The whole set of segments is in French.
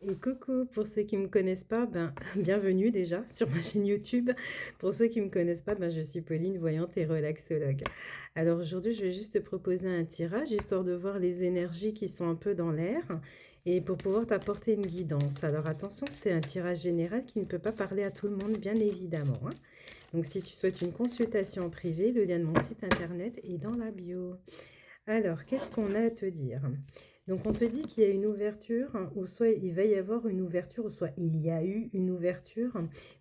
Et coucou, pour ceux qui ne me connaissent pas, bienvenue déjà sur ma chaîne YouTube. Pour ceux qui ne me connaissent pas, je suis Pauline, voyante et relaxologue. Alors aujourd'hui, je vais juste te proposer un tirage, histoire de voir les énergies qui sont un peu dans l'air et pour pouvoir t'apporter une guidance. Alors attention, c'est un tirage général qui ne peut pas parler à tout le monde, bien évidemment, hein. Donc si tu souhaites une consultation en privé, le lien de mon site internet est dans la bio. Alors, qu'est-ce qu'on a à te dire? Donc, on te dit qu'il y a une ouverture, hein, ou soit il va y avoir une ouverture, ou soit il y a eu une ouverture,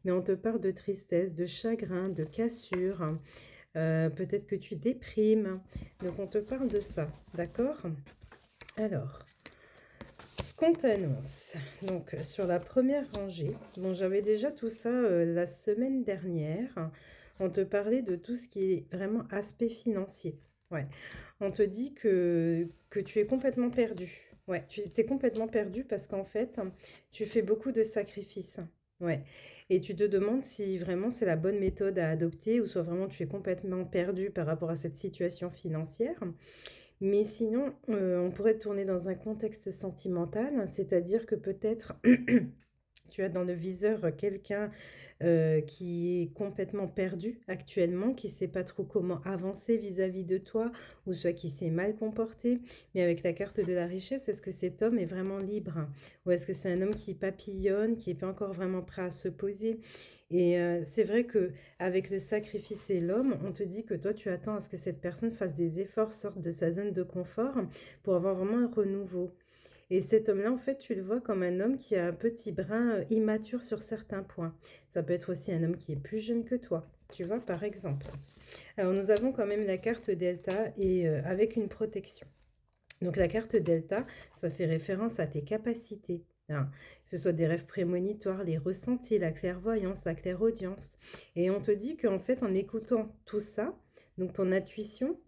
mais on te parle de tristesse, de chagrin, de cassure, peut-être que tu déprimes. Donc, on te parle de ça, d'accord? Alors, ce qu'on t'annonce, donc sur la première rangée, bon, j'avais déjà tout ça la semaine dernière. On te parlait de tout ce qui est vraiment aspect financier. Ouais. On te dit que tu es complètement perdu. Ouais, tu es complètement perdu parce qu'en fait, tu fais beaucoup de sacrifices. Ouais. Et tu te demandes si vraiment c'est la bonne méthode à adopter ou soit vraiment tu es complètement perdu par rapport à cette situation financière. Mais sinon, on pourrait tourner dans un contexte sentimental, c'est-à-dire que peut-être tu as dans le viseur quelqu'un qui est complètement perdu actuellement, qui ne sait pas trop comment avancer vis-à-vis de toi, ou soit qui s'est mal comporté. Mais avec la carte de la richesse, est-ce que cet homme est vraiment libre? Ou est-ce que c'est un homme qui papillonne, qui n'est pas encore vraiment prêt à se poser? Et c'est vrai que avec le sacrifice et l'homme, on te dit que toi, tu attends à ce que cette personne fasse des efforts, sorte de sa zone de confort pour avoir vraiment un renouveau. Et cet homme-là, en fait, tu le vois comme un homme qui a un petit brin immature sur certains points. Ça peut être aussi un homme qui est plus jeune que toi, tu vois, par exemple. Alors, nous avons quand même la carte Delta et avec une protection. Donc, la carte Delta, ça fait référence à tes capacités, hein, que ce soit des rêves prémonitoires, les ressentis, la clairvoyance, la clairaudience. Et on te dit qu'en fait, en écoutant tout ça, donc ton intuition,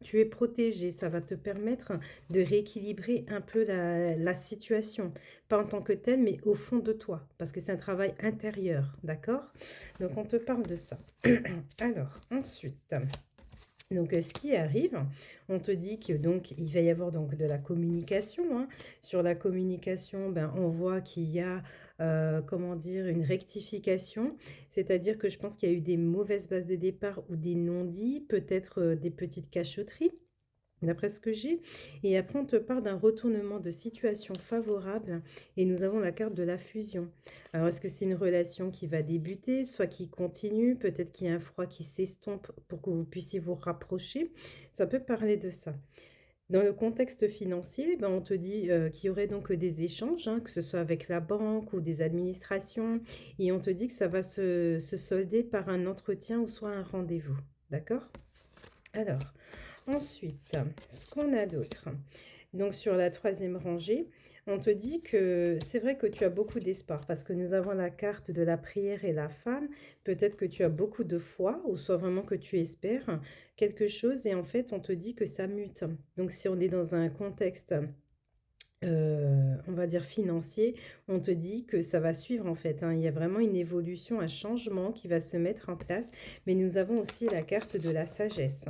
tu es protégé, ça va te permettre de rééquilibrer un peu la situation. Pas en tant que tel, mais au fond de toi, parce que c'est un travail intérieur, d'accord? Donc on te parle de ça. Alors, ensuite, donc, ce qui arrive, on te dit que donc il va y avoir donc de la communication, hein. Sur la communication, on voit qu'il y a, comment dire? Une rectification. C'est-à-dire que je pense qu'il y a eu des mauvaises bases de départ ou des non-dits, peut-être, des petites cachotteries, d'après ce que j'ai. Et après, on te parle d'un retournement de situation favorable et nous avons la carte de la fusion. Alors, est-ce que c'est une relation qui va débuter, soit qui continue, peut-être qu'il y a un froid qui s'estompe pour que vous puissiez vous rapprocher? Ça peut parler de ça. Dans le contexte financier, on te dit qu'il y aurait donc des échanges, hein, que ce soit avec la banque ou des administrations, et on te dit que ça va se solder par un entretien ou soit un rendez-vous. D'accord? Alors, ensuite, ce qu'on a d'autre. Donc sur la troisième rangée, on te dit que c'est vrai que tu as beaucoup d'espoir parce que nous avons la carte de la prière et la femme. Peut-être que tu as beaucoup de foi ou soit vraiment que tu espères quelque chose et en fait on te dit que ça mute. Donc si on est dans un contexte, on va dire financier, on te dit que ça va suivre en fait, hein. Il y a vraiment une évolution, un changement qui va se mettre en place. Mais nous avons aussi la carte de la sagesse.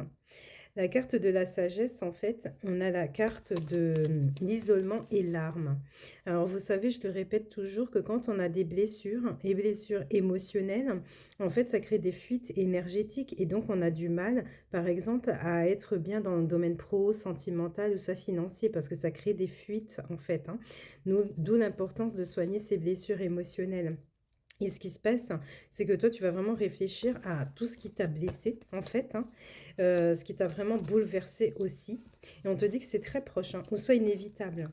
La carte de la sagesse, en fait, on a la carte de l'isolement et l'arme. Alors, vous savez, je te répète toujours que quand on a des blessures et blessures émotionnelles, en fait, ça crée des fuites énergétiques et donc on a du mal, par exemple, à être bien dans le domaine pro, sentimental ou soit financier parce que ça crée des fuites, en fait, hein. D'où l'importance de soigner ces blessures émotionnelles. Et ce qui se passe, c'est que toi, tu vas vraiment réfléchir à tout ce qui t'a blessé, en fait, hein, ce qui t'a vraiment bouleversé aussi. Et on te dit que c'est très proche, hein, ou soit inévitable.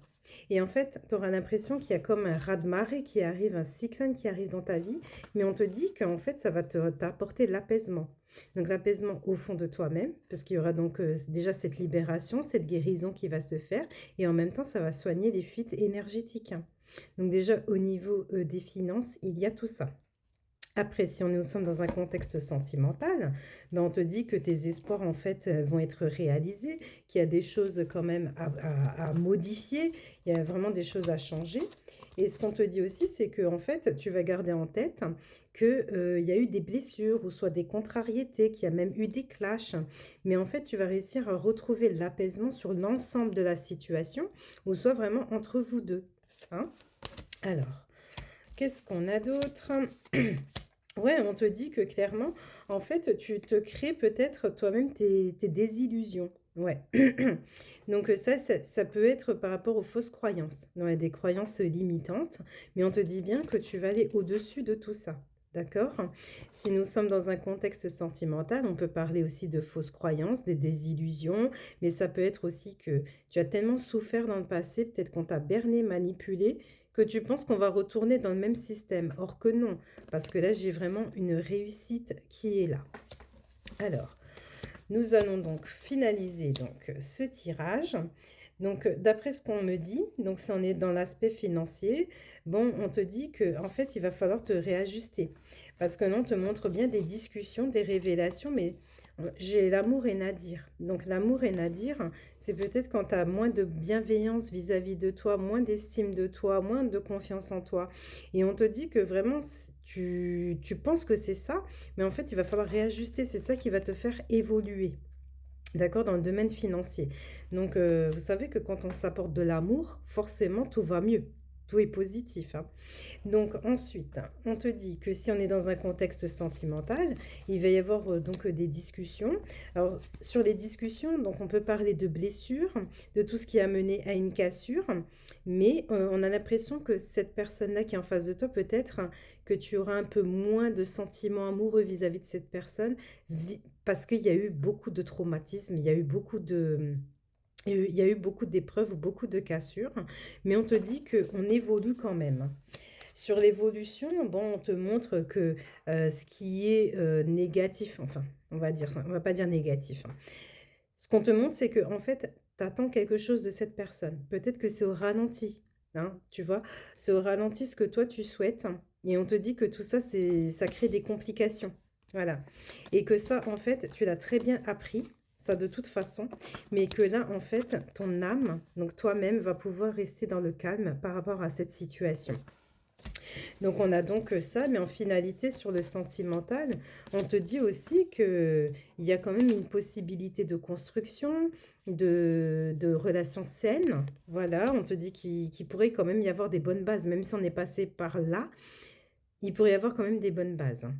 Et en fait, tu auras l'impression qu'il y a comme un raz-de-marée qui arrive, un cyclone qui arrive dans ta vie, mais on te dit qu'en fait, ça va t'apporter l'apaisement. Donc l'apaisement au fond de toi-même, parce qu'il y aura donc déjà cette libération, cette guérison qui va se faire, et en même temps, ça va soigner les fuites énergétiques, hein. Donc déjà, au niveau des finances, il y a tout ça. Après, si on est au sein dans un contexte sentimental, on te dit que tes espoirs, en fait, vont être réalisés, qu'il y a des choses quand même à modifier, il y a vraiment des choses à changer. Et ce qu'on te dit aussi, c'est que en fait, tu vas garder en tête qu'il y a eu des blessures ou soit des contrariétés, qu'il y a même eu des clashs. Mais en fait, tu vas réussir à retrouver l'apaisement sur l'ensemble de la situation ou soit vraiment entre vous deux, hein. Alors, qu'est-ce qu'on a d'autre? Ouais, on te dit que clairement, en fait, tu te crées peut-être toi-même tes désillusions. Ouais. Donc ça peut être par rapport aux fausses croyances, ouais, des croyances limitantes, mais on te dit bien que tu vas aller au-dessus de tout ça. D'accord? Si nous sommes dans un contexte sentimental, on peut parler aussi de fausses croyances, des désillusions, mais ça peut être aussi que tu as tellement souffert dans le passé, peut-être qu'on t'a berné, manipulé, que tu penses qu'on va retourner dans le même système. Or que non, parce que là, j'ai vraiment une réussite qui est là. Alors, nous allons donc finaliser donc ce tirage. Donc, d'après ce qu'on me dit, donc si on est dans l'aspect financier, bon, on te dit que en fait, il va falloir te réajuster. Parce que là, on te montre bien des discussions, des révélations, mais j'ai l'amour et Nadir. Donc, l'amour et Nadir, c'est peut-être quand tu as moins de bienveillance vis-à-vis de toi, moins d'estime de toi, moins de confiance en toi. Et on te dit que vraiment, tu penses que c'est ça, mais en fait, il va falloir réajuster. C'est ça qui va te faire évoluer. D'accord, dans le domaine financier. Donc, vous savez que quand on s'apporte de l'amour, forcément, tout va mieux. Tout est positif, hein. Donc ensuite, on te dit que si on est dans un contexte sentimental, il va y avoir donc des discussions. Alors sur les discussions, donc on peut parler de blessures, de tout ce qui a mené à une cassure, mais on a l'impression que cette personne-là qui est en face de toi, peut-être que tu auras un peu moins de sentiments amoureux vis-à-vis de cette personne, parce qu'il y a eu beaucoup de traumatismes, il y a eu beaucoup d'épreuves ou beaucoup de cassures, mais on te dit qu'on évolue quand même. Sur l'évolution, bon, on te montre que ce qui est négatif, enfin, on va pas dire négatif, hein. Ce qu'on te montre, c'est que en fait, tu attends quelque chose de cette personne. Peut-être que c'est au ralenti, hein, tu vois, c'est au ralenti ce que toi tu souhaites, et on te dit que tout ça, ça crée des complications. Voilà. Et que ça, en fait, tu l'as très bien appris, ça de toute façon, mais que là, en fait, ton âme, donc toi-même, va pouvoir rester dans le calme par rapport à cette situation. Donc on a donc ça, mais en finalité, sur le sentimental, on te dit aussi qu'il y a quand même une possibilité de construction, de relations saines. Voilà, on te dit qu'il pourrait quand même y avoir des bonnes bases, même si on est passé par là, il pourrait y avoir quand même des bonnes bases, hein.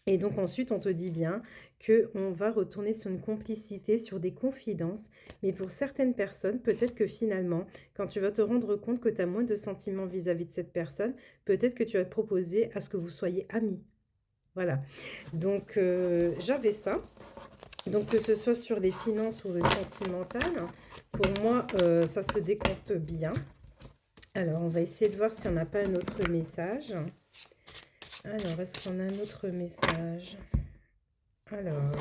Et donc ensuite, on te dit bien qu'on va retourner sur une complicité, sur des confidences. Mais pour certaines personnes, peut-être que finalement, quand tu vas te rendre compte que tu as moins de sentiments vis-à-vis de cette personne, peut-être que tu vas te proposer à ce que vous soyez amis. Voilà. Donc j'avais ça. Donc que ce soit sur les finances ou le sentimental, pour moi, ça se décompte bien. Alors, on va essayer de voir si on n'a pas un autre message. Alors, est-ce qu'on a un autre message? Alors,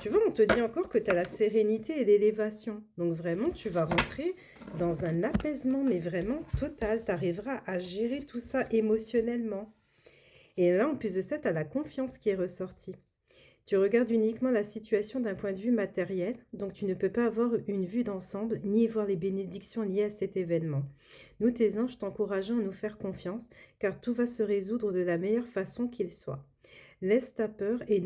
tu vois, on te dit encore que tu as la sérénité et l'élévation. Donc vraiment, tu vas rentrer dans un apaisement, mais vraiment total. Tu arriveras à gérer tout ça émotionnellement. Et là, en plus de ça, tu as la confiance qui est ressortie. Tu regardes uniquement la situation d'un point de vue matériel, donc tu ne peux pas avoir une vue d'ensemble ni voir les bénédictions liées à cet événement. Nous, tes anges, t'encourageons à nous faire confiance, car tout va se résoudre de la meilleure façon qu'il soit. Laisse ta peur et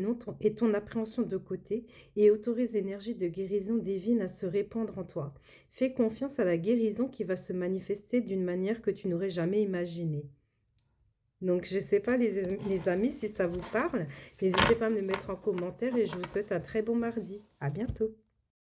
ton appréhension de côté et autorise l'énergie de guérison divine à se répandre en toi. Fais confiance à la guérison qui va se manifester d'une manière que tu n'aurais jamais imaginée. Donc, je ne sais pas, les amis, si ça vous parle, n'hésitez pas à me le mettre en commentaire et je vous souhaite un très bon mardi. À bientôt.